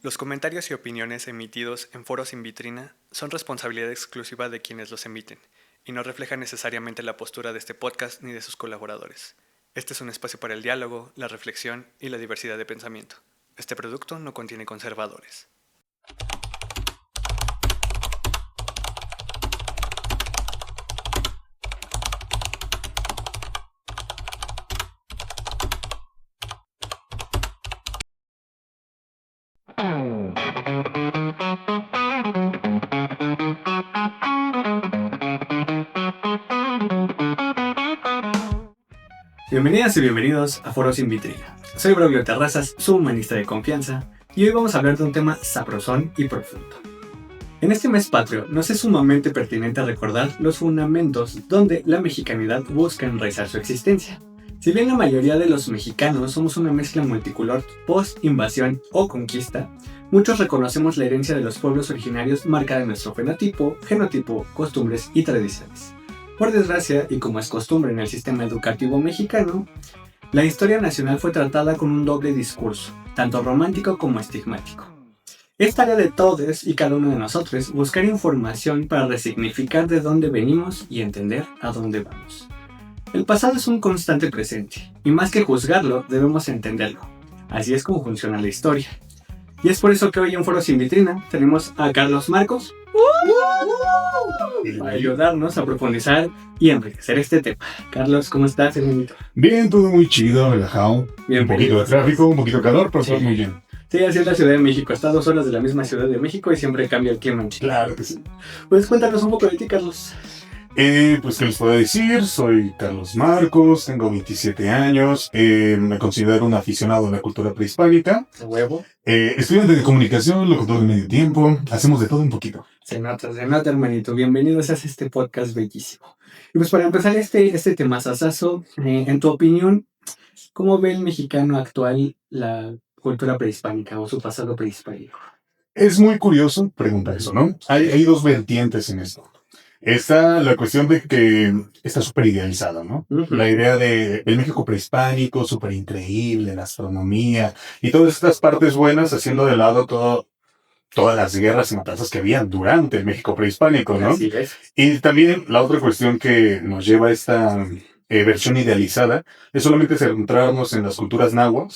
Los comentarios y opiniones emitidos en foros sin vitrina son responsabilidad exclusiva de quienes los emiten y no reflejan necesariamente la postura de este podcast ni de sus colaboradores. Este es un espacio para el diálogo, la reflexión y la diversidad de pensamiento. Este producto no contiene conservadores. Bienvenidas y bienvenidos a Foros sin Vitrina. Soy Braulio Terrazas, su humanista de confianza, y hoy vamos a hablar de un tema sabrosón y profundo. En este mes patrio nos es sumamente pertinente recordar los fundamentos donde la mexicanidad busca enraizar su existencia. Si bien la mayoría de los mexicanos somos una mezcla multicolor post-invasión o conquista, muchos reconocemos la herencia de los pueblos originarios marcada en nuestro fenotipo, genotipo, costumbres y tradiciones. Por desgracia, y como es costumbre en el sistema educativo mexicano, la historia nacional fue tratada con un doble discurso, tanto romántico como estigmático. Es tarea de todos y cada uno de nosotros buscar información para resignificar de dónde venimos y entender a dónde vamos. El pasado es un constante presente, y más que juzgarlo, debemos entenderlo. Así es como funciona la historia. Y es por eso que hoy en Foro Sin Vitrina tenemos a Carlos Marcos para ayudarnos a profundizar y enriquecer este tema. Carlos, ¿cómo estás, hermanito? Bien, todo muy chido, relajado. Un poquito de tráfico, un poquito de calor, pero todo muy bien. Sí, así es la Ciudad de México. Está a 2 horas de la misma Ciudad de México y siempre cambia el clima. Claro que sí. Pues cuéntanos un poco de ti, Carlos. Pues, ¿qué les puedo decir? Soy Carlos Marcos, tengo 27 años, me considero un aficionado a la cultura prehispánica. ¿De huevo? Estudiante de comunicación, locutor de medio tiempo, hacemos de todo un poquito. Se nota, hermanito. Bienvenidos a este podcast bellísimo. Y pues para empezar este tema sasazo, en tu opinión, ¿cómo ve el mexicano actual la cultura prehispánica o su pasado prehispánico? Es muy curioso preguntar eso, ¿no? Hay dos vertientes en esto. Está la cuestión de que está súper idealizada, ¿no? Uh-huh. La idea de el México prehispánico, súper increíble, la astronomía y todas estas partes buenas, haciendo de lado todas las guerras y matanzas que había durante el México prehispánico, ¿no? Así es. Y también la otra cuestión que nos lleva a esta versión idealizada es solamente centrarnos en las culturas náhuatl,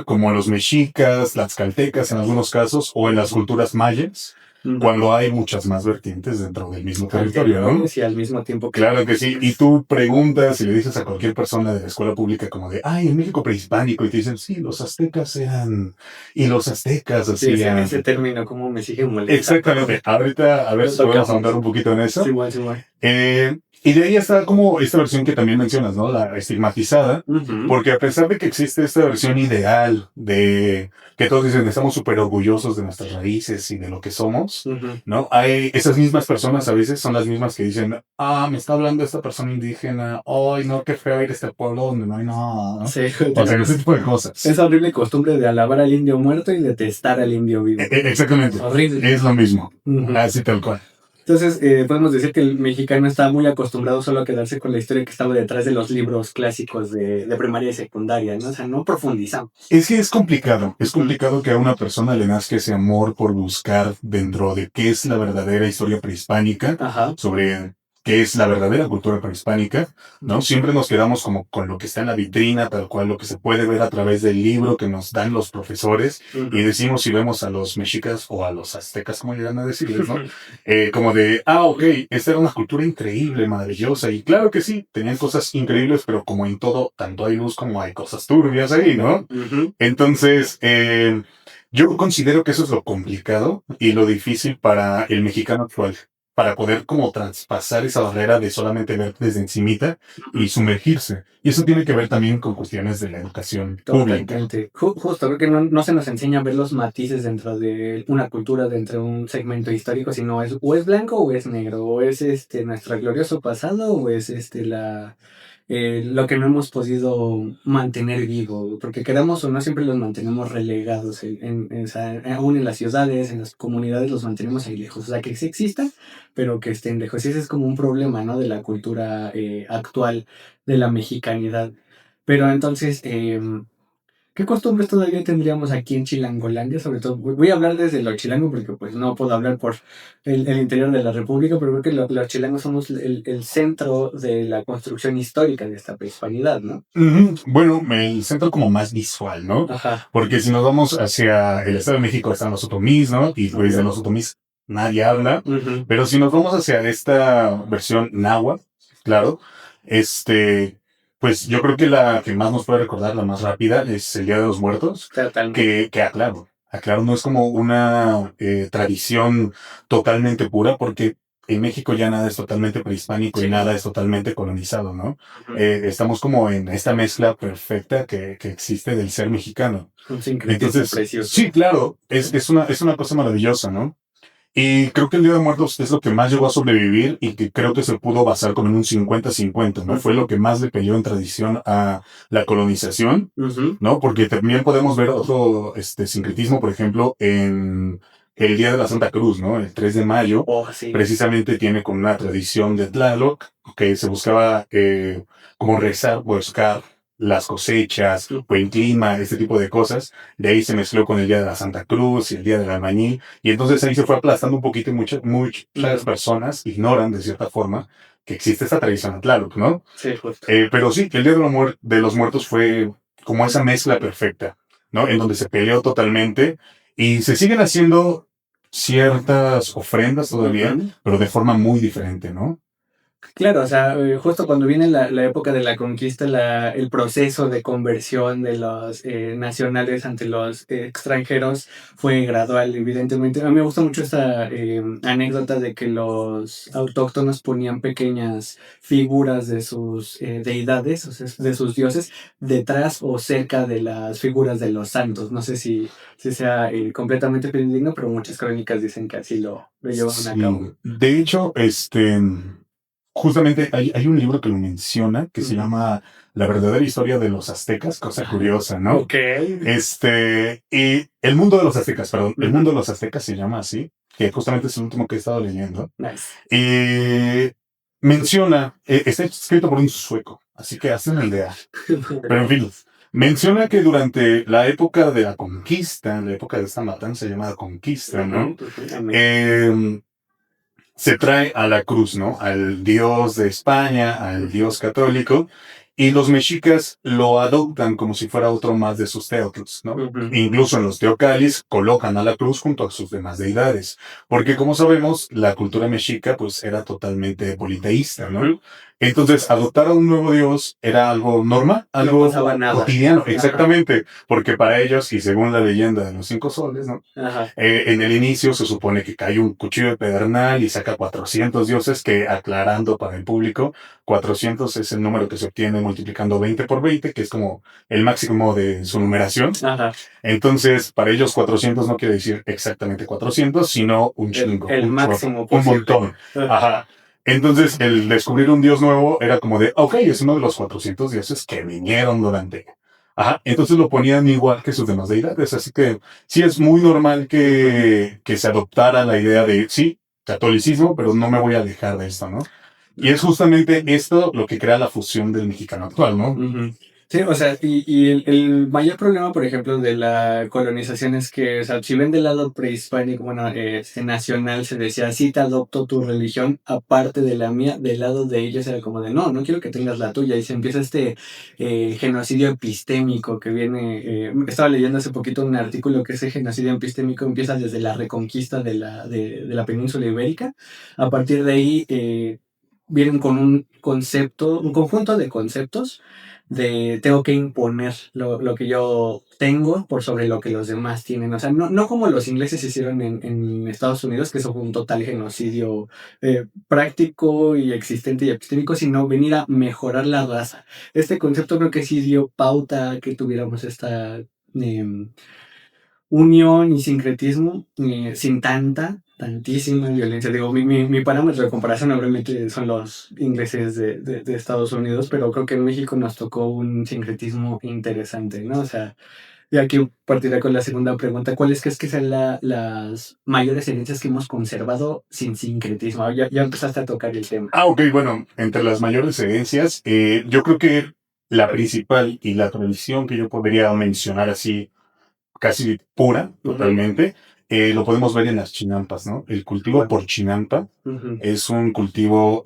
como los mexicas, las caltecas en algunos casos, o en las culturas mayas, cuando hay muchas más vertientes dentro del mismo territorio, ¿no? Sí, al mismo tiempo. Claro que sí. Y tú preguntas y le dices a cualquier persona de la escuela pública como de, el México prehispánico, y te dicen, sí, los aztecas eran, y los aztecas hacían. Sí, ese término, ¿cómo me sigue molestando? Exactamente. Ahorita, a ver si podemos ahondar un poquito en eso. Sí, igual. Y de ahí está como esta versión que también mencionas, ¿no? La estigmatizada, porque a pesar de que existe esta versión ideal de que todos dicen estamos súper orgullosos de nuestras raíces y de lo que somos, ¿no? Hay esas mismas personas a veces son las mismas que dicen, me está hablando esta persona indígena, ay, no, qué feo ir a este pueblo donde no hay nada, ¿no? Sí, o sea, ese tipo de cosas. Esa horrible costumbre de alabar al indio muerto y detestar al indio vivo. Exactamente. Horrible. Es lo mismo. Así tal cual. Entonces, podemos decir que el mexicano está muy acostumbrado solo a quedarse con la historia que estaba detrás de los libros clásicos de primaria y secundaria, ¿no? O sea, no profundizamos. Es que es complicado que a una persona le nazca ese amor por buscar dentro de qué es la verdadera historia prehispánica, sobre qué es la verdadera cultura prehispánica, ¿no? Siempre nos quedamos como con lo que está en la vitrina, tal cual lo que se puede ver a través del libro que nos dan los profesores, y decimos si vemos a los mexicas o a los aztecas, como llegan a decirles, ¿no? Como de, ok, esta era una cultura increíble, maravillosa, y claro que sí, tenían cosas increíbles, pero como en todo, tanto hay luz como hay cosas turbias ahí, ¿no? Entonces, yo considero que eso es lo complicado y lo difícil para el mexicano actual, para poder como traspasar esa barrera de solamente ver desde encimita y sumergirse. Y eso tiene que ver también con cuestiones de la educación pública. Justo, creo que no se nos enseña a ver los matices dentro de una cultura, dentro de un segmento histórico, sino o es blanco o es negro, o es nuestro glorioso pasado, o es lo que no hemos podido mantener vivo, porque queramos o no, siempre los mantenemos relegados, aún en las ciudades, en las comunidades los mantenemos ahí lejos, o sea, que sí existan, pero que estén lejos, y ese es como un problema, ¿no? De la cultura actual, de la mexicanidad. Pero entonces, ¿Qué costumbres todavía tendríamos aquí en Chilangolandia? Sobre todo, voy a hablar desde lo chilango porque pues no puedo hablar por el interior de la República, pero creo que los chilangos somos el centro de la construcción histórica de esta prehispanidad, ¿no? Bueno, el centro como más visual, ¿no? Ajá. Porque si nos vamos hacia el Estado de México están los otomís, ¿no? Y pues de los otomís nadie habla. Pero si nos vamos hacia esta versión náhuatl, claro, pues yo creo que la que más nos puede recordar, la más rápida, es el Día de los Muertos. Totalmente. Que aclaro, no es como una tradición totalmente pura, porque en México ya nada es totalmente prehispánico y nada es totalmente colonizado, ¿no? Estamos como en esta mezcla perfecta que existe del ser mexicano. Un sincretismo precioso. Sí, claro, es una cosa maravillosa, ¿no? Y creo que el Día de Muertos es lo que más llegó a sobrevivir y que creo que se pudo basar como en un 50-50, ¿no? Fue lo que más le peleó en tradición a la colonización, ¿no? Porque también podemos ver otro sincretismo, por ejemplo, en el Día de la Santa Cruz, ¿no? El 3 de mayo, precisamente tiene como una tradición de Tlaloc, que se buscaba como rezar, buscar las cosechas, buen clima, este tipo de cosas. De ahí se mezcló con el Día de la Santa Cruz y el Día del Albañil. Y entonces ahí se fue aplastando un poquito y muchas personas ignoran de cierta forma que existe esta tradición Tlaloc, ¿no? Sí, justo. Pero sí, el Día de los Muertos fue como esa mezcla perfecta, ¿no? En donde se peleó totalmente y se siguen haciendo ciertas ofrendas todavía, pero de forma muy diferente, ¿no? Claro, o sea, justo cuando viene la época de la conquista, el proceso de conversión de los nacionales ante los extranjeros fue gradual, evidentemente. A mí me gusta mucho esta anécdota de que los autóctonos ponían pequeñas figuras de sus deidades, o sea, de sus dioses, detrás o cerca de las figuras de los santos. No sé si sea completamente fidedigno, pero muchas crónicas dicen que así lo llevaban a cabo. De hecho, justamente hay un libro que lo menciona, que se llama La verdadera historia de los aztecas, cosa curiosa, ¿no? Ok. Y el mundo de los aztecas, perdón, el mundo de los aztecas se llama así, que justamente es el último que he estado leyendo. Nice. Y menciona, está escrito por un sueco, así que hacen una idea. Pero en fin, menciona que durante la época de la conquista, la época de esta matanza llamada conquista, ¿no? Se trae a la cruz, ¿no? Al dios de España, al dios católico, y los mexicas lo adoptan como si fuera otro más de sus teoclos, ¿no? Incluso en los teocalis colocan a la cruz junto a sus demás deidades, porque como sabemos, la cultura mexica pues era totalmente politeísta, ¿no? Entonces, adoptar a un nuevo dios era algo normal, algo cotidiano, exactamente, porque para ellos, y según la leyenda de los 5 soles, ¿no? En el inicio se supone que cae un cuchillo de pedernal y saca 400 dioses, que aclarando para el público, 400 es el número que se obtiene multiplicando 20 por 20, que es como el máximo de su numeración. Entonces, para ellos 400 no quiere decir exactamente 400, sino un chingo, el máximo un montón. Entonces, el descubrir un dios nuevo era como de, ok, es uno de los 400 dioses que vinieron durante. Entonces lo ponían igual que sus demás deidades. Así que sí es muy normal que se adoptara la idea de, sí, catolicismo, pero no me voy a alejar de esto, ¿no? Y es justamente esto lo que crea la fusión del mexicano actual, ¿no? Sí, o sea, y el mayor problema, por ejemplo, de la colonización es que, o sea, si ven del lado prehispánico, bueno, nacional, se decía, sí te adopto tu religión, aparte de la mía, del lado de ellos era como de, no quiero que tengas la tuya, y se empieza este genocidio epistémico que viene, estaba leyendo hace poquito un artículo que ese genocidio epistémico empieza desde la reconquista de la península ibérica. A partir de ahí vienen con un concepto, un conjunto de conceptos de tengo que imponer lo que yo tengo por sobre lo que los demás tienen. O sea, no como los ingleses hicieron en Estados Unidos, que eso fue un total genocidio práctico y existente y epistémico, sino venir a mejorar la raza. Este concepto creo que sí dio pauta a que tuviéramos esta unión y sincretismo sin tantísima violencia. Digo, mi parámetro de comparación obviamente son los ingleses de Estados Unidos, pero creo que en México nos tocó un sincretismo interesante, ¿no? O sea, y aquí partiré con la segunda pregunta. ¿Cuáles crees que sean las mayores herencias que hemos conservado sin sincretismo? Ya empezaste a tocar el tema. Ok, bueno, entre las mayores herencias, yo creo que la principal y la tradición que yo podría mencionar así, casi pura, totalmente, lo podemos ver en las chinampas, ¿no? El cultivo por chinampa es un cultivo,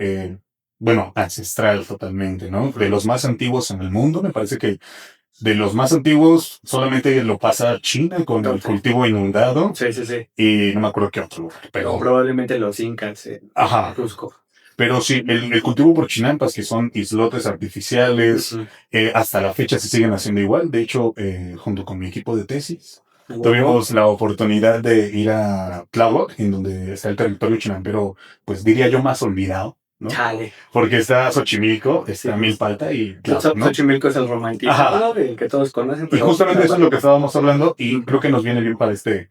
bueno, ancestral totalmente, ¿no? De los más antiguos en el mundo, me parece que de los más antiguos solamente lo pasa China con el cultivo inundado. Sí, sí, sí. Y no me acuerdo qué otro lugar, pero... probablemente los incas Ajá. Cusco. Pero sí, el cultivo por chinampas, que son islotes artificiales, hasta la fecha se siguen haciendo igual. De hecho, junto con mi equipo de tesis, tuvimos la oportunidad de ir a Tláhuac, en donde está el territorio chinampero, pues diría yo más olvidado, ¿no? Chale. Porque está Xochimilco, está Milpalta y Tláhuac, ¿no? Xochimilco es el romantizado, el que todos conocen. Y justamente eso es lo que estábamos hablando y creo que nos viene bien para este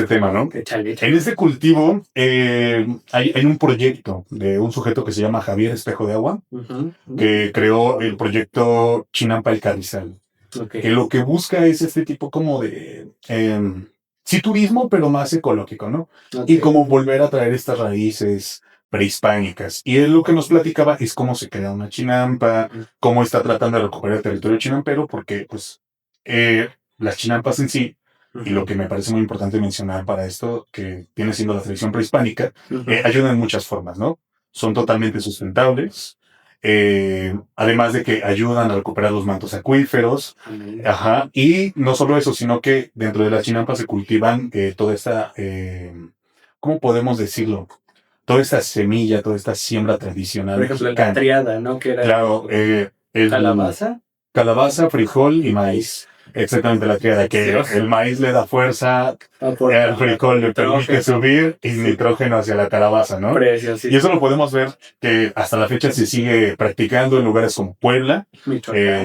tema, ¿no? En este cultivo hay un proyecto de un sujeto que se llama Javier Espejo de Agua, que creó el proyecto Chinampa el Carrizal, que lo que busca es este tipo como de, sí turismo, pero más ecológico, ¿no? Y como volver a traer estas raíces prehispánicas. Y él lo que nos platicaba es cómo se crea una chinampa, cómo está tratando de recuperar el territorio chinampero, porque pues las chinampas en sí, y lo que me parece muy importante mencionar para esto, que viene siendo la tradición prehispánica, ayudan en muchas formas, ¿no? Son totalmente sustentables, además de que ayudan a recuperar los mantos acuíferos, y no solo eso, sino que dentro de las chinampas se cultivan toda esta, ¿cómo podemos decirlo? Toda esta semilla, toda esta siembra tradicional. Por ejemplo, la triada, ¿no? Que era claro, calabaza, frijol y maíz. Exactamente, la triada, que el maíz le da fuerza, el frijol le permite subir y nitrógeno hacia la calabaza, ¿no? Y eso lo podemos ver que hasta la fecha se sigue practicando en lugares como Puebla,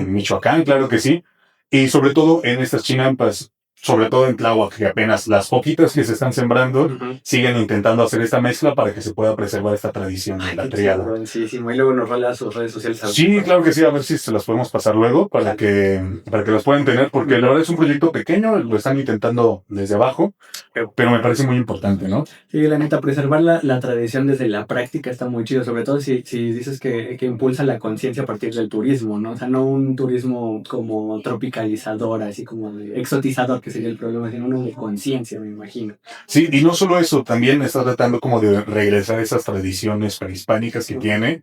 Michoacán, claro que sí, y sobre todo en estas chinampas, sobre todo en Tláhuac, que apenas las poquitas que se están sembrando siguen intentando hacer esta mezcla para que se pueda preservar esta tradición de la triada. Y luego nos rola a sus redes sociales. Sí, claro que sí, a ver si se las podemos pasar luego para que las puedan tener, porque la verdad es un proyecto pequeño, lo están intentando desde abajo, pero me parece muy importante, ¿no? Sí, la neta, preservar la tradición desde la práctica está muy chido, sobre todo si dices que impulsa la conciencia a partir del turismo, ¿no? O sea, no un turismo como tropicalizador, así como de exotizador, que sería el problema, sino uno de conciencia, me imagino. Sí, y no solo eso, también está tratando como de regresar esas tradiciones prehispánicas que tiene.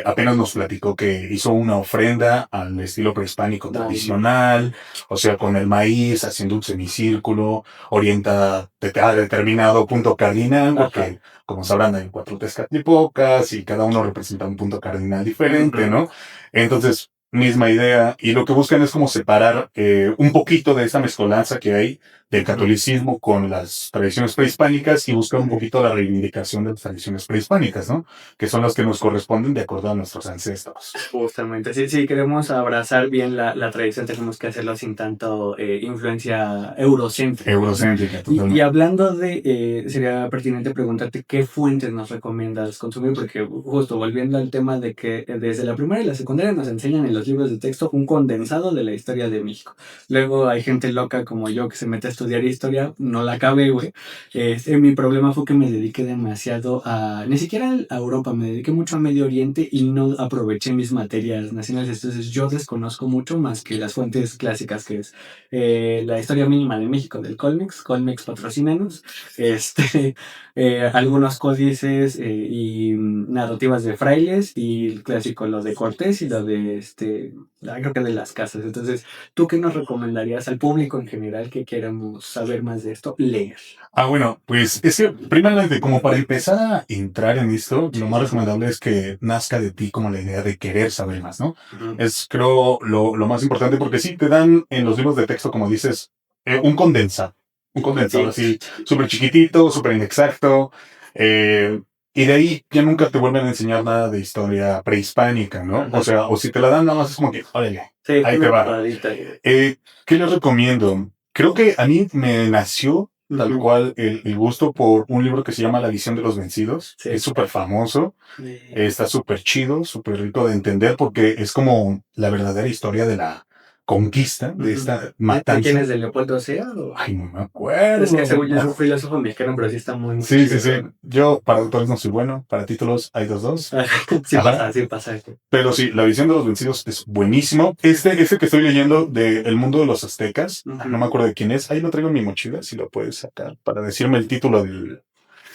Apenas nos platicó que hizo una ofrenda al estilo prehispánico tradicional, o sea, con el maíz, haciendo un semicírculo, orientada a determinado punto cardinal, porque, como sabrán, hay 4 Tezcatlipocas y cada uno representa un punto cardinal diferente, ¿no? Entonces, misma idea, y lo que buscan es como separar un poquito de esa mezcolanza que hay del catolicismo con las tradiciones prehispánicas y buscar un poquito la reivindicación de las tradiciones prehispánicas, ¿no? Que son las que nos corresponden de acuerdo a nuestros ancestros. Justamente, sí, queremos abrazar bien la tradición, tenemos que hacerlo sin tanto influencia eurocéntrica. Y hablando de, sería pertinente preguntarte qué fuentes nos recomiendas consumir, porque justo volviendo al tema de que desde la primaria y la secundaria nos enseñan en los libros de texto un condensado de la historia de México. Luego hay gente loca como yo que se mete a estudiar historia, no la acabé, güey. Mi problema fue que me dediqué demasiado ni siquiera a Europa, me dediqué mucho a Medio Oriente y no aproveché mis materias nacionales. Entonces yo desconozco mucho más que las fuentes clásicas, que es la historia mínima de México del Colmex patrocínanos, algunos códices y narrativas de frailes y el clásico, lo de Cortés y lo de creo que de las casas. Entonces, ¿tú qué nos recomendarías al público en general que queramos saber más de esto, leer? Bueno, pues es que primeramente, como para empezar a entrar en esto, lo más recomendable es que nazca de ti como la idea de querer saber más, ¿no? Es, creo, lo más importante, porque sí te dan en los libros de texto, como dices, un condensado así, súper chiquitito, súper inexacto, y de ahí ya nunca te vuelven a enseñar nada de historia prehispánica, ¿no? O sea, o si te la dan, nada más es como que, órale, ahí te va. ¿Qué les recomiendo? Creo que a mí me nació tal cual el gusto por un libro que se llama La visión de los vencidos. Es súper famoso, está súper chido, súper rico de entender, porque es como la verdadera historia de la conquista, de esta matanza. ¿De quién es? ¿De Leopoldo Sea? Ay, no me acuerdo. Es que según yo es un filósofo mexicano, pero sí está muy Sí, chido, sí. ¿no? Yo para autores no soy bueno, para títulos hay dos. Sí pasa. Pero sí, La visión de los vencidos es buenísimo. Este que estoy leyendo de El mundo de los aztecas, no me acuerdo de quién es, ahí lo traigo en mi mochila, si lo puedes sacar, para decirme el título del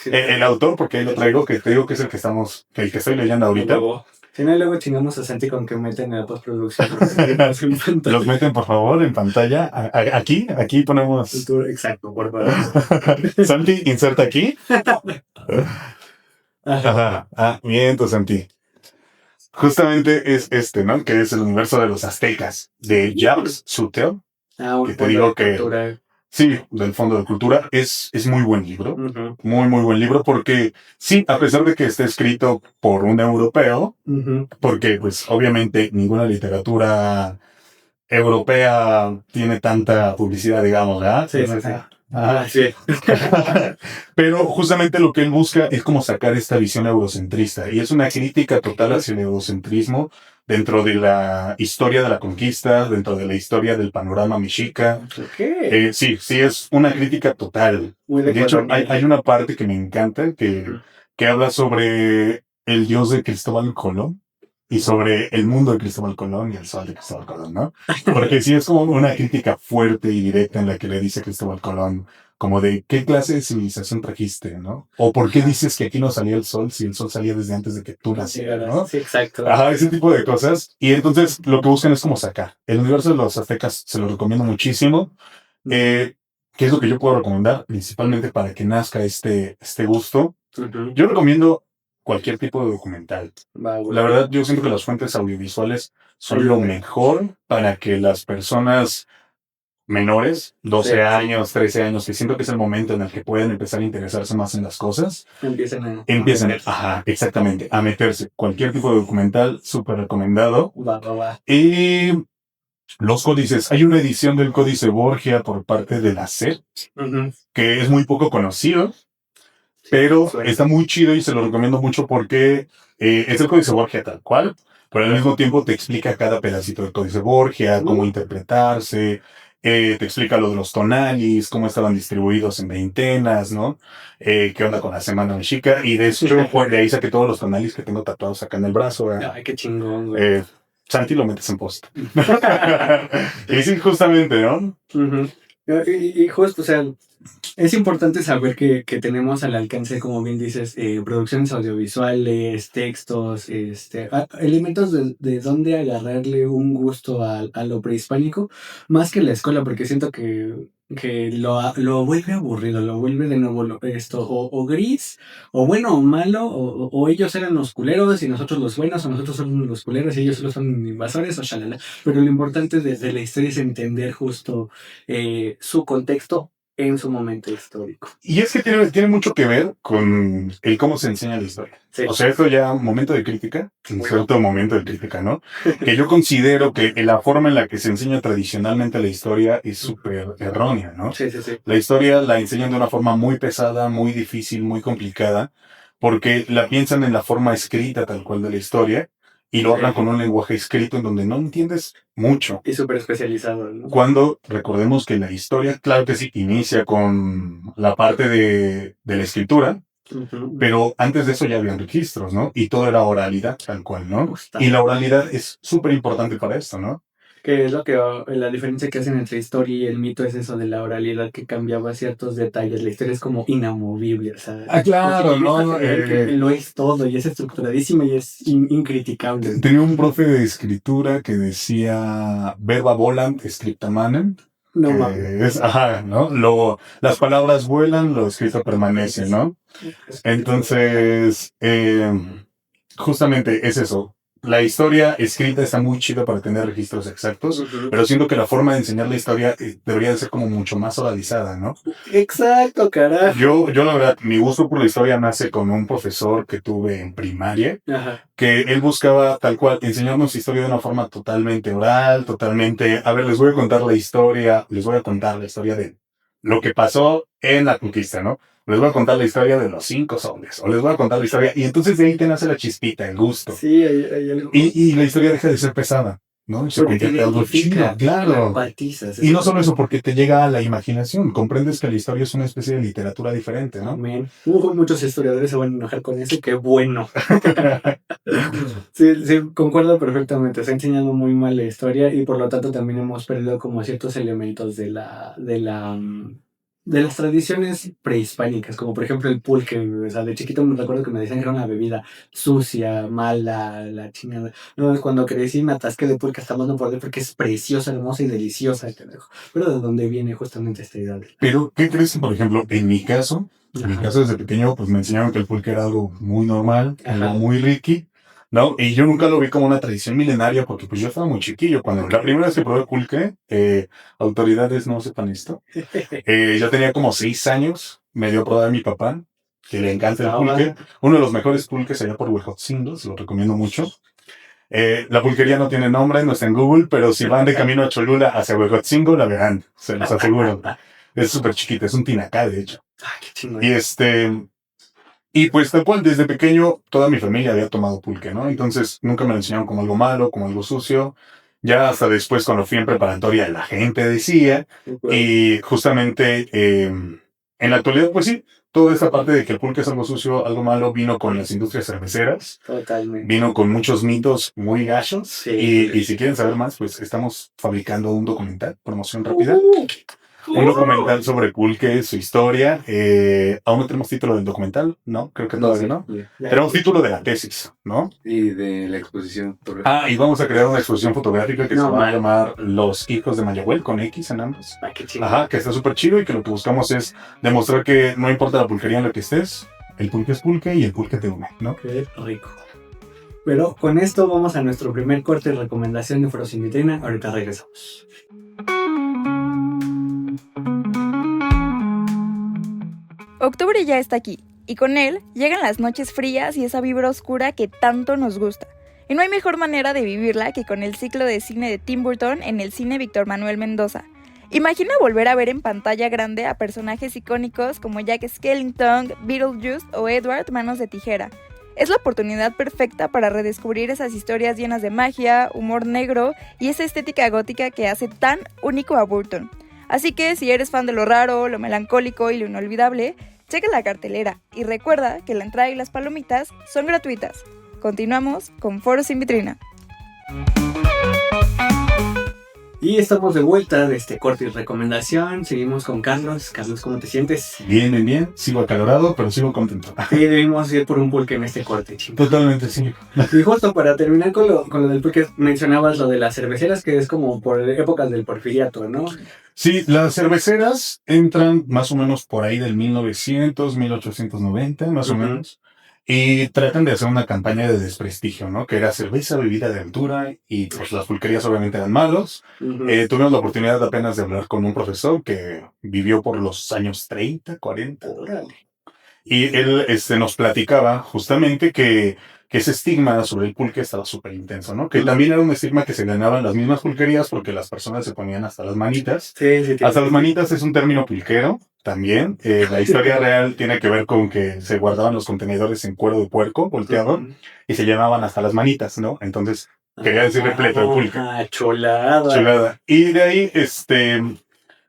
el autor, porque ahí lo traigo, que te digo que es el que estoy leyendo ahorita. Si no, luego chingamos a Santi con que meten en la postproducción. Los meten, por favor, en pantalla. Aquí ponemos. Exacto, por favor. Santi, inserta aquí. Ajá. Miento, Santi. Justamente es este, ¿no? Que es el universo de los aztecas, de Jacques Sutel. Que te digo que... Sí, del Fondo de Cultura. Es muy buen libro. Muy, muy buen libro porque, sí, a pesar de que esté escrito por un europeo, porque, pues, obviamente, ninguna literatura europea tiene tanta publicidad, digamos, ¿verdad? Sí. Pero justamente lo que él busca es como sacar esta visión eurocentrista y es una crítica total hacia el eurocentrismo dentro de la historia de la conquista, dentro de la historia del panorama mexica. Sí, es una crítica total. De hecho, hay una parte que me encanta que habla sobre el dios de Cristóbal Colón y sobre el mundo de Cristóbal Colón y el sol de Cristóbal Colón, ¿no? Porque sí es como una crítica fuerte y directa en la que le dice a Cristóbal Colón como de ¿qué clase de civilización trajiste, no? O ¿por qué dices que aquí no salía el sol si el sol salía desde antes de que tú nacieras, ¿no? Sí, exacto. Ese tipo de cosas. Y entonces lo que buscan es como sacar. El universo de los aztecas se lo recomiendo muchísimo. ¿Qué es lo que yo puedo recomendar? Principalmente para que nazca este gusto. Yo recomiendo cualquier tipo de documental. La verdad, yo siento que las fuentes audiovisuales son lo mejor para que las personas menores, 12 años, 13 años, que siento que es el momento en el que pueden empezar a interesarse más en las cosas, empiecen exactamente, a meterse. Cualquier tipo de documental, súper recomendado. Y los códices. Hay una edición del Códice Borgia por parte de la SEP, que es muy poco conocido, pero está muy chido y se lo recomiendo mucho porque es el Códice Borgia tal cual, pero al mismo tiempo te explica cada pedacito del Códice Borgia, cómo interpretarse, te explica lo de los tonalis, cómo estaban distribuidos en veintenas, ¿no? Qué onda con la semana mexica, y de hecho, de ahí saqué todos los tonalis que tengo tatuados acá en el brazo. Ay, qué chingón, güey. Santi lo metes en post. Y sí, justamente, ¿no? Y justo, o sea, es importante saber que tenemos al alcance, como bien dices, producciones audiovisuales, textos, elementos de dónde agarrarle un gusto a lo prehispánico, más que la escuela, porque siento que lo vuelve aburrido, lo vuelve de nuevo o gris, o bueno o malo, o ellos eran los culeros y nosotros los buenos, o nosotros somos los culeros y ellos solo son invasores, o shalala. Pero lo importante de la historia es entender justo su contexto en su momento histórico. Y es que tiene mucho que ver con el cómo se enseña la historia. Sí. O sea, esto ya momento de crítica, cierto momento de crítica, ¿no? Que yo considero que la forma en la que se enseña tradicionalmente la historia es súper errónea, ¿no? Sí. La historia la enseñan de una forma muy pesada, muy difícil, muy complicada, porque la piensan en la forma escrita tal cual de la historia, y lo hablan con un lenguaje escrito en donde no entiendes mucho. Y súper especializado, ¿no? Cuando recordemos que la historia, claro que sí, inicia con la parte de la escritura, pero antes de eso ya habían registros, ¿no? Y todo era oralidad, tal cual, ¿no? Y la oralidad es súper importante para esto, ¿no? Que es la diferencia que hacen entre historia y el mito es eso de la oralidad que cambiaba ciertos detalles. La historia es como inamovible, o sea... claro, ¿no? Lo es todo y es estructuradísima y es incriticable. Tenía un profe de escritura que decía verba volant scripta manem. No mames. ¿no? Las palabras vuelan, lo escrito permanece, ¿no? Entonces, justamente es eso. La historia escrita está muy chida para tener registros exactos, pero siento que la forma de enseñar la historia debería de ser como mucho más oralizada, ¿no? Exacto, carajo. Yo la verdad, mi gusto por la historia nace con un profesor que tuve en primaria, que él buscaba tal cual enseñarnos historia de una forma totalmente oral, totalmente, a ver, les voy a contar la historia de lo que pasó en la conquista, ¿no? Les voy a contar la historia de los 5 soles, o les voy a contar la historia, y entonces de ahí te nace la chispita, el gusto. Sí, hay algo. Y la historia deja de ser pesada. ¿no? Y se convierte en algo chido, claro. Y no solo eso, porque te llega a la imaginación, comprendes que la historia es una especie de literatura diferente, ¿no? Muchos historiadores se van a enojar con eso, qué bueno. Sí, concuerdo perfectamente, está enseñando muy mal la historia y por lo tanto también hemos perdido como ciertos elementos de las tradiciones prehispánicas, como por ejemplo el pulque. O sea, de chiquito me recuerdo que me decían que era una bebida sucia, mala, la chingada. No, cuando crecí me atasqué de pulque hasta más no poder porque es preciosa, hermosa y deliciosa. Pero de dónde viene justamente esta idea. Pero, ¿qué crees? Por ejemplo, en mi caso desde pequeño, pues me enseñaron que el pulque era algo muy normal, algo muy ricky, ¿no? Y yo nunca lo vi como una tradición milenaria porque pues yo estaba muy chiquillo. Cuando la primera vez que probé pulque, autoridades no sepan esto, yo tenía como 6 años, me dio a probar mi papá, que le encanta el pulque. Uno de los mejores pulques allá por Huejotzingo, se lo recomiendo mucho. La pulquería no tiene nombre, no está en Google, pero si van de camino a Cholula hacia Huejotzingo, la verán, se los aseguro. Es súper chiquita, es un tinacá, de hecho. Qué chingón. Y pues tal cual, desde pequeño, toda mi familia había tomado pulque, ¿no? Entonces, nunca me lo enseñaron como algo malo, como algo sucio. Ya hasta después, cuando fui en preparatoria, la gente decía. Y justamente, en la actualidad, pues sí, toda esta parte de que el pulque es algo sucio, algo malo, vino con las industrias cerveceras. Totalmente. Vino con muchos mitos muy gachos. Sí. Y si quieren saber más, pues estamos fabricando un documental, promoción rápida. Un documental sobre pulque, su historia. Aún no tenemos título del documental, ¿no? Creo que todavía no. Tenemos título de la tesis, ¿no? Y de la exposición fotográfica. Y vamos a crear una exposición fotográfica que se va a llamar Los Hijos de Mayagüel, con X en ambos. Que está súper chido y que lo que buscamos es demostrar que no importa la pulquería en la que estés, el pulque es pulque y el pulque te une, ¿no? Qué rico. Pero con esto vamos a nuestro primer corte de recomendación de Foro Sin Vitrina. Ahorita regresamos. Octubre ya está aquí, y con él llegan las noches frías y esa vibra oscura que tanto nos gusta. Y no hay mejor manera de vivirla que con el ciclo de cine de Tim Burton en el Cine Víctor Manuel Mendoza. Imagina volver a ver en pantalla grande a personajes icónicos como Jack Skellington, Beetlejuice o Edward Manos de Tijera. Es la oportunidad perfecta para redescubrir esas historias llenas de magia, humor negro y esa estética gótica que hace tan único a Burton. Así que si eres fan de lo raro, lo melancólico y lo inolvidable, checa la cartelera y recuerda que la entrada y las palomitas son gratuitas. Continuamos con Foro Sin Vitrina. Y estamos de vuelta de este corte y recomendación. Seguimos con Carlos. Carlos, ¿cómo te sientes? Bien. Sigo acalorado, pero sigo contento. Sí, debimos ir por un pulque en este corte, chicos. Totalmente, sí. Y justo para terminar con lo del pulque, mencionabas lo de las cerveceras, que es como por épocas del porfiriato, ¿no? Sí, las cerveceras entran más o menos por ahí del 1900, 1890, más o menos. Y tratan de hacer una campaña de desprestigio, ¿no? Que era cerveza, bebida de altura, y pues las pulquerías obviamente eran malos. Tuvimos la oportunidad apenas de hablar con un profesor que vivió por los años 30, 40. Y él nos platicaba justamente que ese estigma sobre el pulque estaba súper intenso, ¿no? Que también era un estigma que se ganaba en las mismas pulquerías porque las personas se ponían hasta las manitas. Sí. Hasta las manitas es un término pulquero también. La historia real tiene que ver con que se guardaban los contenedores en cuero de puerco volteado y se llamaban hasta las manitas, ¿no? Entonces, quería decir repleto de pulque. Chulada. Y de ahí,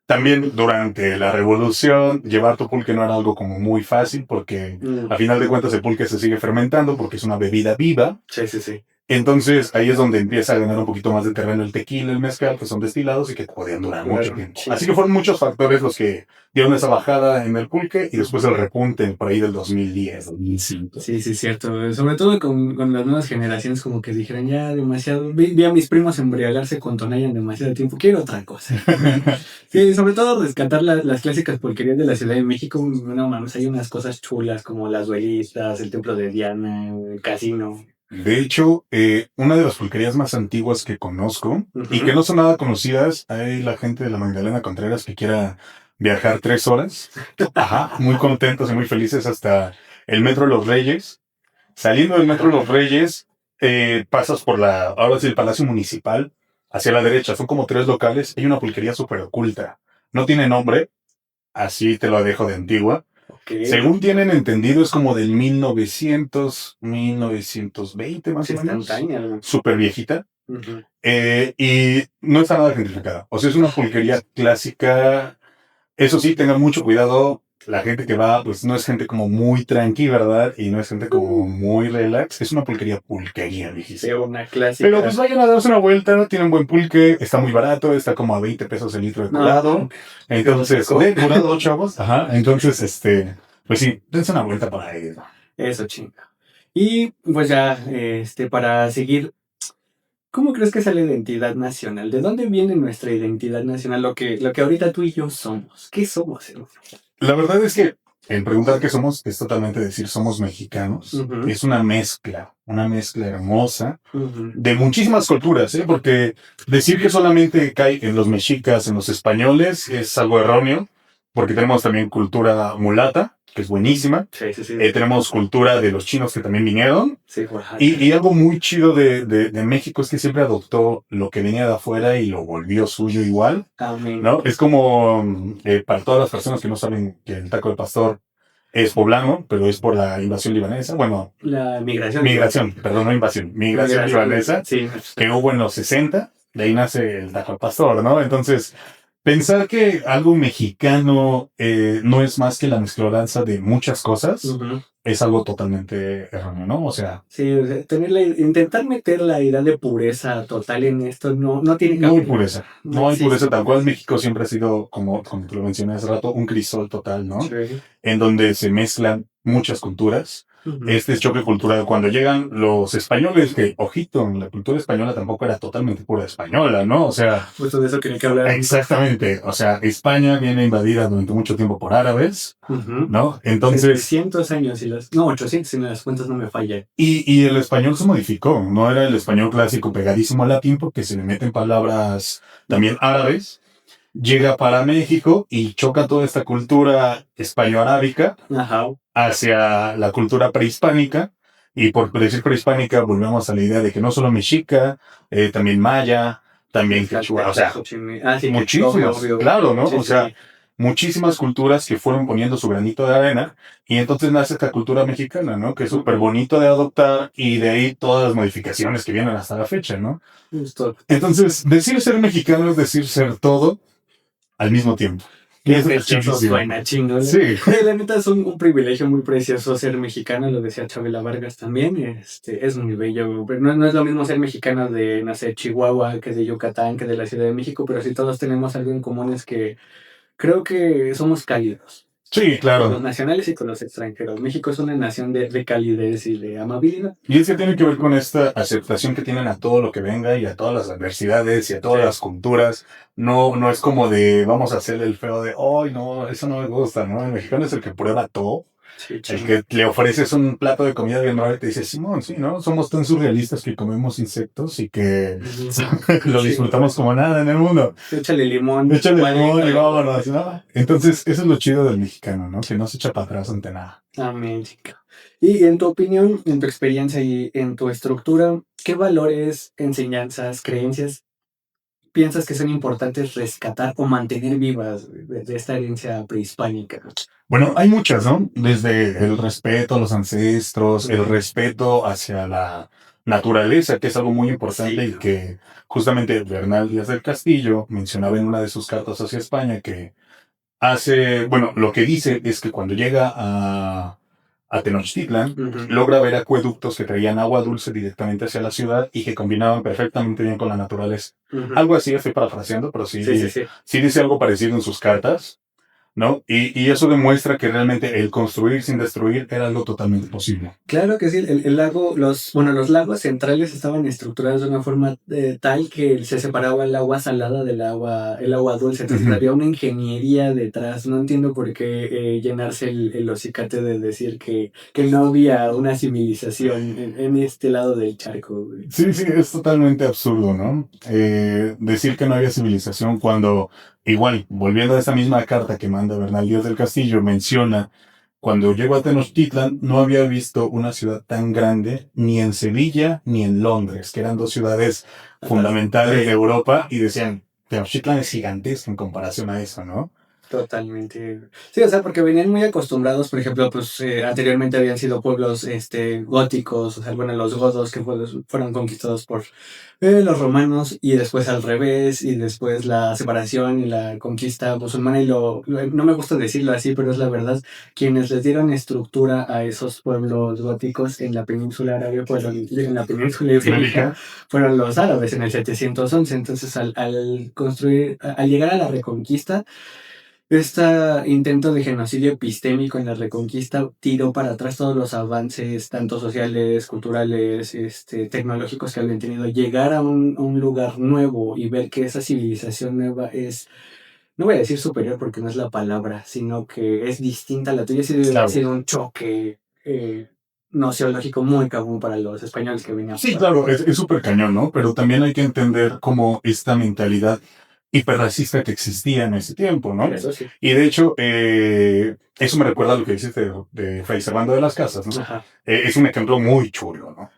también durante la revolución, llevar tu pulque no era algo como muy fácil porque a final de cuentas el pulque se sigue fermentando porque es una bebida viva. Sí. Entonces ahí es donde empieza a ganar un poquito más de terreno el tequila, el mezcal, que son destilados y que podían durar mucho tiempo. Así que fueron muchos factores los que dieron esa bajada en el pulque y después el repunte por ahí del 2010, 2005. Sí, cierto. Sobre todo con las nuevas generaciones como que dijeron ya demasiado. Vi a mis primos embriagarse con Tonayan demasiado tiempo. Quiero otra cosa. Sí, sobre todo rescatar las clásicas pulquerías de la Ciudad de México. No mames, hay unas cosas chulas como las duelistas, el templo de Diana, el casino. De hecho, una de las pulquerías más antiguas que conozco y que no son nada conocidas, hay la gente de la Magdalena Contreras que quiera viajar 3 horas. Muy contentos y muy felices hasta el Metro Los Reyes. Saliendo del Metro Los Reyes, pasas por ahora sí, el Palacio Municipal, hacia la derecha. Son como 3 locales. Hay una pulquería súper oculta. No tiene nombre, así te lo dejo de antigua. Según tienen entendido, es como del 1900, 1920 más o menos. Súper viejita. Uh-huh. Y no está nada gentrificada. O sea, es una pulquería clásica. Eso sí, tengan mucho cuidado. La gente que va, pues no es gente como muy tranqui, ¿verdad? Y no es gente como muy relax. Es una pulquería, dijiste. Sí, una clásica. Pero pues vayan a darse una vuelta, tienen buen pulque, está muy barato, está como a 20 pesos el litro de curado. No. Entonces, de curado, chavos. Ajá. Entonces, pues sí, dense una vuelta para ello. Eso, chinga. Y pues ya, para seguir, ¿cómo crees que es la identidad nacional? ¿De dónde viene nuestra identidad nacional? Lo que ahorita tú y yo somos. ¿Qué somos, hermano? La verdad es que el preguntar qué somos es totalmente decir somos mexicanos. Uh-huh. Es una mezcla hermosa de muchísimas culturas, ¿eh? Porque decir que solamente cae en los mexicas, en los españoles, es algo erróneo, porque tenemos también cultura mulata, que es buenísima. Sí. Tenemos cultura de los chinos que también vinieron. Sí, y algo muy chido de México es que siempre adoptó lo que venía de afuera y lo volvió suyo igual. Amén. ¿No? Es como, para todas las personas que no saben que el taco de pastor es poblano, pero es por la invasión libanesa. Bueno, la migración. Perdón, no invasión. Migración libanesa, sí. Que hubo en los 60. De ahí nace el taco de pastor, ¿no? Entonces, pensar que algo mexicano no es más que la mezcloranza de muchas cosas, uh-huh, es algo totalmente erróneo, ¿no? O sea... Sí, intentar meter la idea de pureza total en esto no tiene que... No hay pureza. No hay pureza tal cual. México siempre ha sido, como te lo mencioné hace rato, un crisol total, ¿no? Sí. En donde se mezclan muchas culturas. Uh-huh. Este choque cultural, cuando llegan los españoles, que, ojito, la cultura española tampoco era totalmente pura española, ¿no? O sea... Justo de eso quería que hablar. Exactamente. O sea, España viene invadida durante mucho tiempo por árabes, uh-huh, ¿no? Entonces... 700 años, 800 si las cuentas no me fallan. Y el español se modificó. No era el español clásico pegadísimo al latín, porque se le meten palabras también árabes. Llega para México y choca toda esta cultura español-arábica, ajá, hacia la cultura prehispánica. Y por decir prehispánica, volvemos a la idea de que no solo mexica, también maya, también quechua, o sea, muchísimas, obvio. Claro, ¿no? Sí, o sea, muchísimas culturas que fueron poniendo su granito de arena, y entonces nace esta cultura mexicana, ¿no? Que es súper bonito de adoptar, y de ahí todas las modificaciones que vienen hasta la fecha, ¿no? Justo. Entonces, decir ser mexicano es decir ser todo al mismo tiempo. Eso suena chingón. Sí. La neta es un privilegio muy precioso ser mexicano, lo decía Chabela Vargas también. Es muy bello. Pero no es lo mismo ser mexicano de, no sé, Chihuahua, que de Yucatán, que de la Ciudad de México, pero sí todos tenemos algo en común, es que creo que somos cálidos. Sí, claro. Con los nacionales y con los extranjeros. México es una nación de calidez y de amabilidad. Y es que tiene que ver con esta aceptación que tienen a todo lo que venga y a todas las adversidades y a todas las culturas. No es como de vamos a hacer el feo de, ay, no, eso no me gusta, ¿no? El mexicano es el que prueba todo. Sí, el que le ofreces un plato de comida bien raro y te dice, Simón, sí, ¿no? Somos tan surrealistas que comemos insectos y que lo disfrutamos como nada en el mundo. Échale limón y vámonos, ¿no? Entonces, eso es lo chido del mexicano, ¿no? Que no se echa para atrás ante nada. Amén, chica. Y en tu opinión, en tu experiencia y en tu estructura, ¿qué valores, enseñanzas, creencias piensas que son importantes rescatar o mantener vivas de esta herencia prehispánica? Bueno, hay muchas, ¿no? Desde el respeto a los ancestros, el respeto hacia la naturaleza, que es algo muy importante, sí, y que justamente Bernal Díaz del Castillo mencionaba en una de sus cartas hacia España que lo que dice es que cuando llega a Tenochtitlan, uh-huh, logra ver acueductos que traían agua dulce directamente hacia la ciudad y que combinaban perfectamente bien con la naturaleza. Uh-huh. Algo así, estoy parafraseando, pero sí dice algo parecido en sus cartas, ¿no? Y eso demuestra que realmente el construir sin destruir era algo totalmente posible. Claro que sí, el lago, los lagos centrales estaban estructurados de una forma tal que se separaba el agua salada del agua dulce, entonces, uh-huh, había una ingeniería detrás. No entiendo por qué llenarse el hocicate de decir que no había una civilización en este lado del charco. Sí, es totalmente absurdo, ¿no? Decir que no había civilización cuando... Igual, volviendo a esa misma carta que manda Bernal Díaz del Castillo, menciona, cuando llegó a Tenochtitlan no había visto una ciudad tan grande ni en Sevilla ni en Londres, que eran dos ciudades fundamentales de Europa, y decían, Tenochtitlan es gigantesco en comparación a eso, ¿no? Totalmente. Sí, o sea, porque venían muy acostumbrados, por ejemplo, pues anteriormente habían sido pueblos góticos, o sea, bueno, los godos que fueron conquistados por los romanos y después al revés y después la separación y la conquista musulmana y no me gusta decirlo así, pero es la verdad, quienes les dieron estructura a esos pueblos góticos en la península árabe, en la península ibérica, fueron los árabes en el 711. Entonces al llegar a la reconquista, este intento de genocidio epistémico en la Reconquista tiró para atrás todos los avances, tanto sociales, culturales, tecnológicos que habían tenido. Llegar a un lugar nuevo y ver que esa civilización nueva es, no voy a decir superior porque no es la palabra, sino que es distinta a la tuya, sí debe haber sido un choque nociológico muy cabrón para los españoles que venían. Sí, claro, es súper cañón, ¿no? Pero también hay que entender cómo esta mentalidad hiperracista que existía en ese tiempo, ¿no? Eso sí. Y de hecho, eso me recuerda a lo que dices de Fray Servando de las Casas, ¿no? Es un ejemplo muy chulo, ¿no?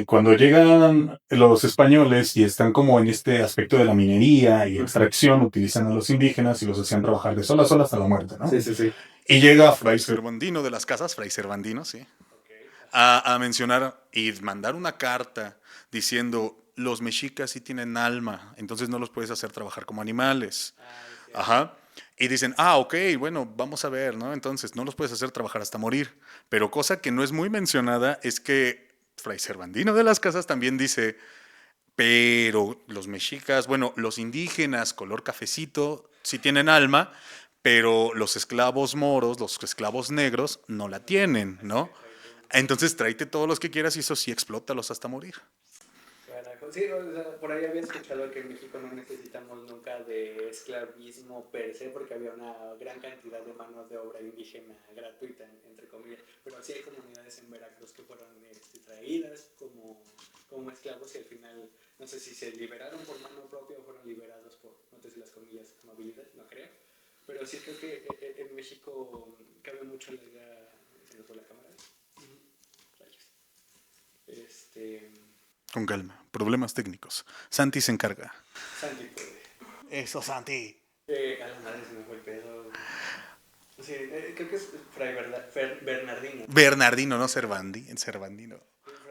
Cuando llegan los españoles y están como en este aspecto de la minería y extracción, utilizan a los indígenas y los hacían trabajar de sol a sol hasta la muerte, ¿no? Sí, sí, sí. Y llega Fray Servandino de las Casas, Fray Servandino, sí, a mencionar y mandar una carta diciendo: los mexicas sí tienen alma, entonces no los puedes hacer trabajar como animales. Ajá. Y dicen, ok, bueno, vamos a ver, ¿no? Entonces no los puedes hacer trabajar hasta morir. Pero cosa que no es muy mencionada es que Fray Servandino de las Casas también dice, pero los mexicas, bueno, los indígenas color cafecito sí tienen alma, pero los esclavos moros, los esclavos negros no la tienen, ¿no? Entonces tráete todos los que quieras y eso sí, explótalos hasta morir. Sí, o sea, por ahí había escuchado que en México no necesitamos nunca de esclavismo per se, porque había una gran cantidad de mano de obra indígena gratuita, entre comillas. Pero sí hay comunidades en Veracruz que fueron traídas como esclavos y al final, no sé si se liberaron por mano propia o fueron liberados por, no sé si las comillas, amabilidad, no creo. Pero sí creo que en México cabe mucho la idea, se nos fue la cámara. Con calma, problemas técnicos. Santi se encarga. Santi puede. Eso, Santi. A la madre se me fue el pedo. Sí, creo que es Fray Bernardino. Bernardino, no Servandino.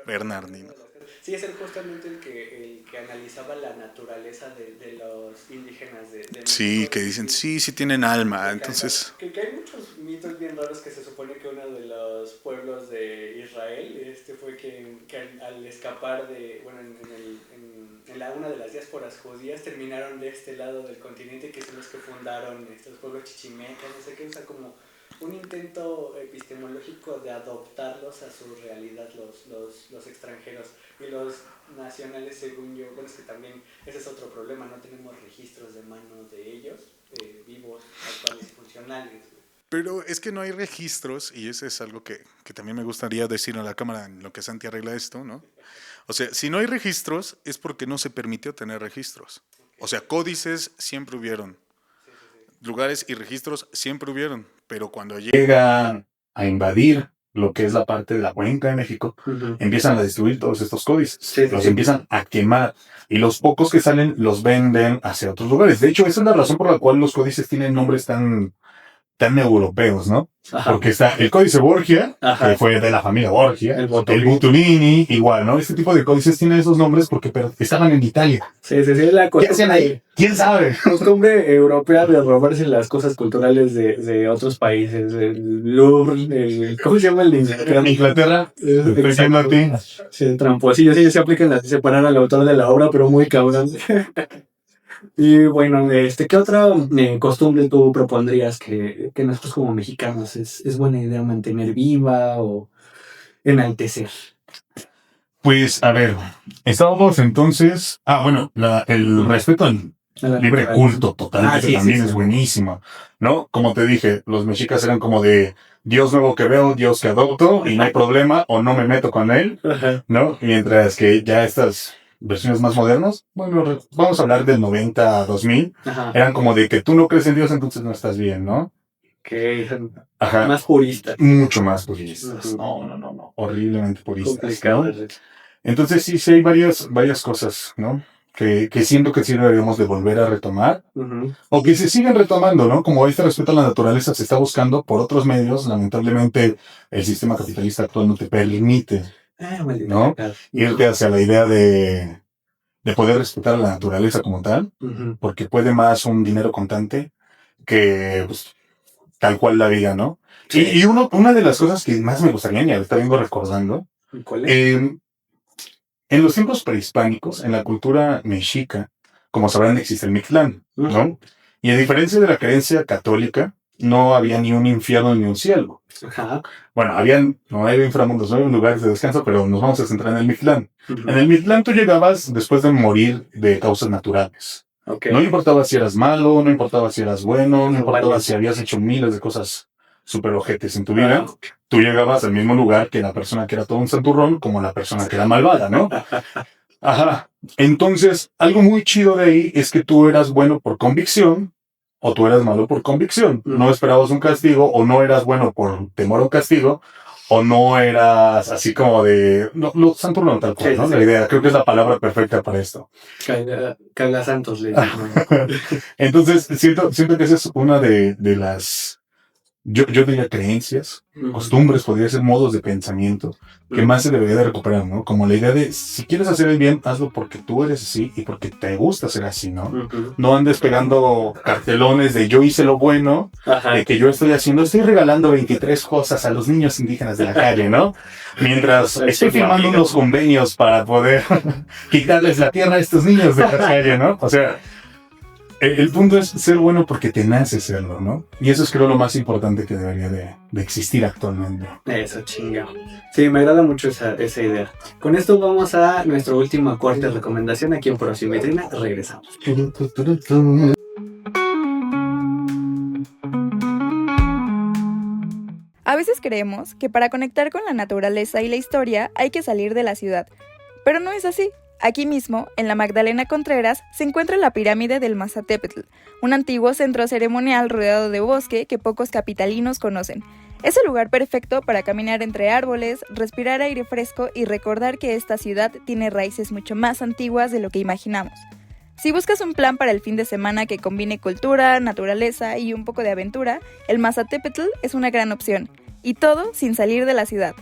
Bernardino. Sí, es justamente el que analizaba la naturaleza de los indígenas de sí, que dicen, sí tienen alma, entonces... Que hay muchos mitos bien raros que se supone que uno de los pueblos de Israel fue que al escapar de, bueno, en una de las diásporas judías terminaron de este lado del continente, que son los que fundaron estos pueblos chichimecas, no sé qué, o sea, como un intento epistemológico de adoptarlos a su realidad los extranjeros. Y los nacionales, según yo, bueno, es que también ese es otro problema, no tenemos registros de mano de ellos, vivos, actuales y funcionales. Pero es que no hay registros, y eso es algo que también me gustaría decir a la cámara en lo que Santi arregla esto, ¿no? O sea, si no hay registros es porque no se permitió tener registros. O sea, códices siempre hubieron. Lugares y registros siempre hubieron, pero cuando llegan a invadir lo que es la parte de la cuenca de México, empiezan a destruir todos estos códices, los empiezan a quemar, y los pocos que salen los venden hacia otros lugares. De hecho, esa es la razón por la cual los códices tienen nombres tan europeos, ¿no? Ajá. Porque está el códice Borgia, que fue de la familia Borgia, el Butolini, igual, ¿no? Este tipo de códices tienen esos nombres porque estaban en Italia. Sí, la ¿Qué hacían ahí? ¿Quién sabe? Costumbre europea de robarse las cosas culturales de otros países. El Louvre, ¿cómo se llama el de Inglaterra? Inglaterra. Sí, tramposillo, sí, se aplican las de separar al autor de la obra, pero muy cabrón. Y bueno, ¿qué otra costumbre tú propondrías que nosotros como mexicanos es buena idea mantener viva o enaltecer? Pues, a ver, estábamos entonces... bueno, el respeto al libre culto total, que también es buenísimo, ¿no? Como te dije, los mexicas eran como de Dios nuevo que veo, Dios que adopto, y no hay problema, o no me meto con él, ¿no? Mientras que ya estas... versiones más modernas, bueno, vamos a hablar del 90 a 2000, eran como de que tú no crees en Dios, entonces no estás bien, ¿no? Más puristas. Mucho más puristas. No, horriblemente puristas. Complicado. ¿No? Entonces sí hay varias cosas, ¿no? que siento que sí deberíamos de volver a retomar, Ujú. o que se siguen retomando, ¿no? Como este respeto a la naturaleza se está buscando por otros medios, lamentablemente el sistema capitalista actual no te permite, Maldita ¿no? cagada. Irte hacia la idea de poder respetar a la naturaleza como tal, Ujú. porque puede más un dinero contante que pues, tal cual la vida, ¿no? Sí. Y una de las cosas que más me gustaría, y ahorita vengo recordando, ¿Cuál es? en los tiempos prehispánicos, en la cultura mexica, como sabrán, existe el Mictlán, ¿no? Ujú. Y a diferencia de la creencia católica, no había ni un infierno ni un cielo. Ajá. Bueno, no había inframundos, no había lugares de descanso, pero nos vamos a centrar en el Mictlán. Ujú. En el Mictlán tú llegabas después de morir de causas naturales. Ok. No importaba si eras malo, no importaba si eras bueno, no importaba Vale. si habías hecho miles de cosas súper ojetes en tu vida. Ah, Tú llegabas al mismo lugar que la persona que era todo un santurrón, como la persona que era malvada, ¿no? Ajá. Entonces, algo muy chido de ahí es que tú eras bueno por convicción o tú eras malo por convicción. No esperabas un castigo o no eras bueno por temor a un castigo o no eras así como de... No, santurrón tal cual, Sí, ¿no? sí. La idea, creo que es la palabra perfecta para esto. Caga Santos le llaman. Entonces, siento que esa es una de las... Yo diría creencias, Ujú. costumbres, podría ser modos de pensamiento que más se debería de recuperar, ¿no? Como la idea de, si quieres hacer el bien, hazlo porque tú eres así y porque te gusta ser así, ¿no? Ujú. No andes pegando cartelones de yo hice lo bueno, Ajá. de que yo estoy regalando 23 cosas a los niños indígenas de la calle, ¿no? Mientras estoy firmando unos convenios para poder quitarles la tierra a estos niños de la calle, ¿no? O sea, el punto es ser bueno porque te nace serlo, ¿no? Y eso es creo lo más importante que debería de existir actualmente. Eso, chingado. Sí, me agrada mucho esa idea. Con esto vamos a nuestra última corte recomendación aquí en Porosimetrina. Regresamos. A veces creemos que para conectar con la naturaleza y la historia hay que salir de la ciudad, pero no es así. Aquí mismo, en la Magdalena Contreras, se encuentra la pirámide del Mazatépetl, un antiguo centro ceremonial rodeado de bosque que pocos capitalinos conocen. Es el lugar perfecto para caminar entre árboles, respirar aire fresco y recordar que esta ciudad tiene raíces mucho más antiguas de lo que imaginamos. Si buscas un plan para el fin de semana que combine cultura, naturaleza y un poco de aventura, el Mazatépetl es una gran opción, y todo sin salir de la ciudad.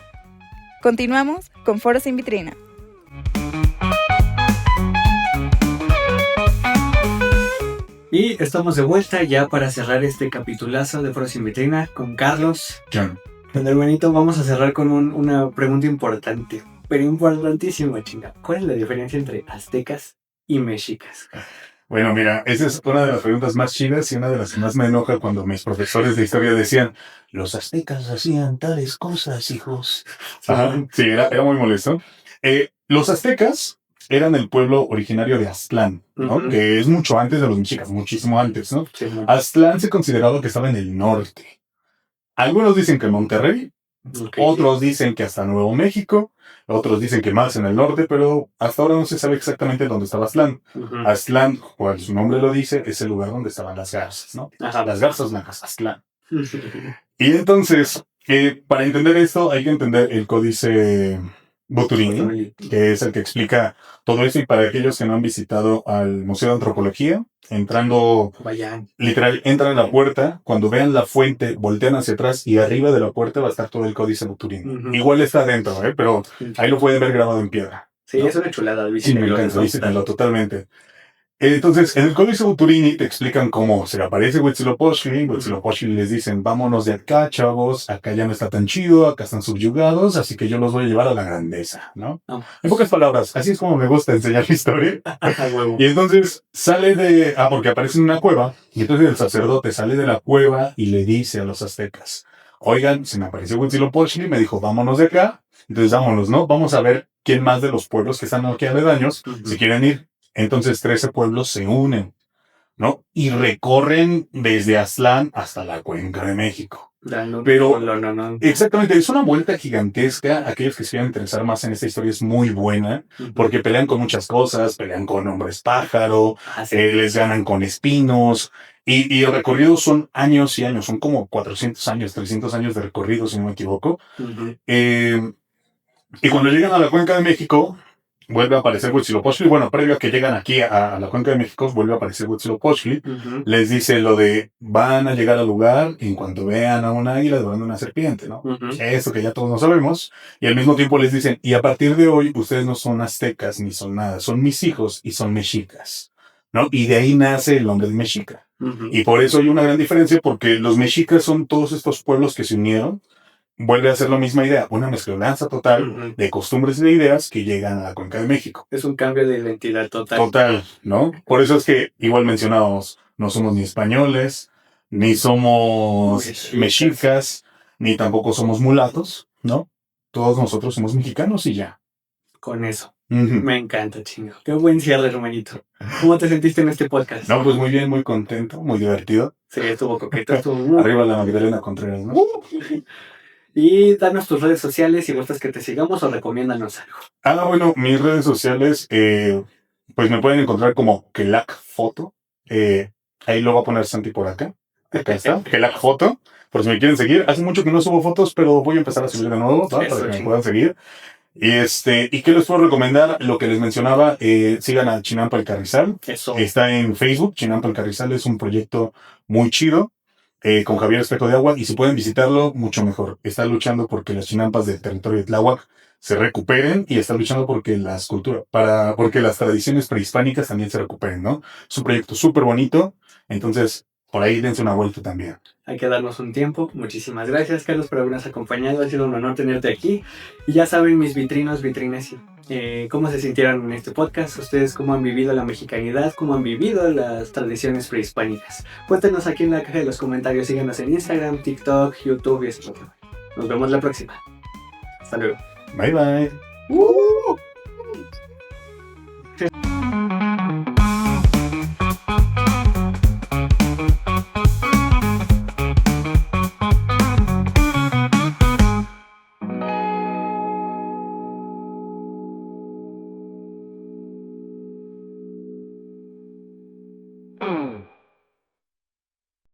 Continuamos con Foro Sin Vitrina. Y estamos de vuelta ya para cerrar este capitulazo de Foro Sin Vitrina con Carlos. John. Con hermanito vamos a cerrar con una pregunta importante, pero importantísima, chinga. ¿Cuál es la diferencia entre aztecas y mexicas? Bueno, mira, esa es una de las preguntas más chidas y una de las que más me enoja cuando mis profesores de historia decían, los aztecas hacían tales cosas, hijos. Ajá, sí, era muy molesto. Los aztecas eran el pueblo originario de Aztlán, ¿no? Uh-huh. Que es mucho antes de los mexicas, muchísimo antes, ¿no? Sí, no. Aztlán se consideraba que estaba en el norte. Algunos dicen que en Monterrey, Okay. Otros dicen que hasta Nuevo México, otros dicen que más en el norte, pero hasta ahora no se sabe exactamente dónde estaba Aztlán. Uh-huh. Aztlán, cual su nombre lo dice, es el lugar donde estaban las garzas, ¿no? Ajá. Las garzas blancas, Aztlán. Y entonces, para entender esto, hay que entender el códice Boturini, que es el que explica todo esto. Y para aquellos que no han visitado al Museo de Antropología, entrando, Vayan. literal, entran a la puerta, cuando vean la fuente, voltean hacia atrás y arriba de la puerta va a estar todo el códice Boturini. Uh-huh. Igual está adentro, pero ahí lo pueden ver grabado en piedra. Sí, ¿no? es una chulada. Sí, me encanta, visítenlo totalmente. Entonces, en el Códice Boturini te explican cómo se aparece Huitzilopochtli. Huitzilopochtli les dicen, vámonos de acá, chavos, acá ya no está tan chido, acá están subyugados, así que yo los voy a llevar a la grandeza, ¿no? Oh. En pocas palabras, así es como me gusta enseñar la historia. Y entonces sale porque aparece en una cueva, y entonces el sacerdote sale de la cueva y le dice a los aztecas, oigan, se me apareció Huitzilopochtli, me dijo, vámonos de acá, entonces vámonos, ¿no? Vamos a ver quién más de los pueblos que están aquí aledaños, si quieren ir. Entonces 13 pueblos se unen, ¿no? Y recorren desde Aztlán hasta la Cuenca de México. Pero exactamente, es una vuelta gigantesca. Aquellos que se quieran interesar más en esta historia es muy buena, porque pelean con muchas cosas, pelean con hombres pájaro, les ganan con espinos, y el recorrido son años y años, son como 400 años, 300 años de recorrido, si no me equivoco. Y cuando llegan a la Cuenca de México, vuelve a aparecer Huitzilopochtli. Bueno, previo a que llegan aquí a la Cuenca de México, vuelve a aparecer Huitzilopochtli. Les dice lo de, van a llegar al lugar y en cuanto vean a un águila, devorando una serpiente, ¿no? Eso que ya todos no sabemos. Y al mismo tiempo les dicen, y a partir de hoy, ustedes no son aztecas ni son nada, son mis hijos y son mexicas, ¿no? Y de ahí nace el nombre de mexica. Y por eso hay una gran diferencia, porque los mexicas son todos estos pueblos que se unieron. Vuelve a ser la misma idea, una mezcolanza total de costumbres y de ideas que llegan a la Cuenca de México. Es un cambio de identidad total. Total, ¿no? Por eso es que, igual mencionábamos, no somos ni españoles, ni somos mexicas, ni tampoco somos mulatos, ¿no? Todos nosotros somos mexicanos y ya. Con eso. Me encanta, chingo. Qué buen cierre, hermanito. ¿Cómo te sentiste en este podcast? No, pues muy bien, muy contento, muy divertido. Sí, estuvo coqueto, estuvo muy... Arriba la Magdalena Contreras, ¿no? Y danos tus redes sociales si gustas que te sigamos o recomiéndanos algo. Bueno, mis redes sociales, pues me pueden encontrar como Kelac Foto. Ahí lo voy a poner Santi por acá. Acá está, Kelac Foto. Por si me quieren seguir. Hace mucho que no subo fotos, pero voy a empezar a subir de nuevo, ¿no? Para que me puedan seguir. ¿Y qué les puedo recomendar? Lo que les mencionaba, sigan a Chinampa el Carrizal. Eso. Está en Facebook. Chinampa el Carrizal es un proyecto muy chido. Con Javier Espejo de Agua, y si pueden visitarlo, mucho mejor. Está luchando porque las chinampas del territorio de Tláhuac se recuperen y está luchando porque porque las tradiciones prehispánicas también se recuperen, ¿no? Es un proyecto súper bonito, entonces por ahí dense una vuelta también. Hay que darnos un tiempo. Muchísimas gracias, Carlos, por habernos acompañado. Ha sido un honor tenerte aquí. Y ya saben, mis vitrinas, cómo se sintieron en este podcast. Ustedes cómo han vivido la mexicanidad, cómo han vivido las tradiciones prehispánicas. Cuéntenos aquí en la caja de los comentarios. Síganos en Instagram, TikTok, YouTube y Spotify. Nos vemos la próxima. Hasta luego. Bye, bye.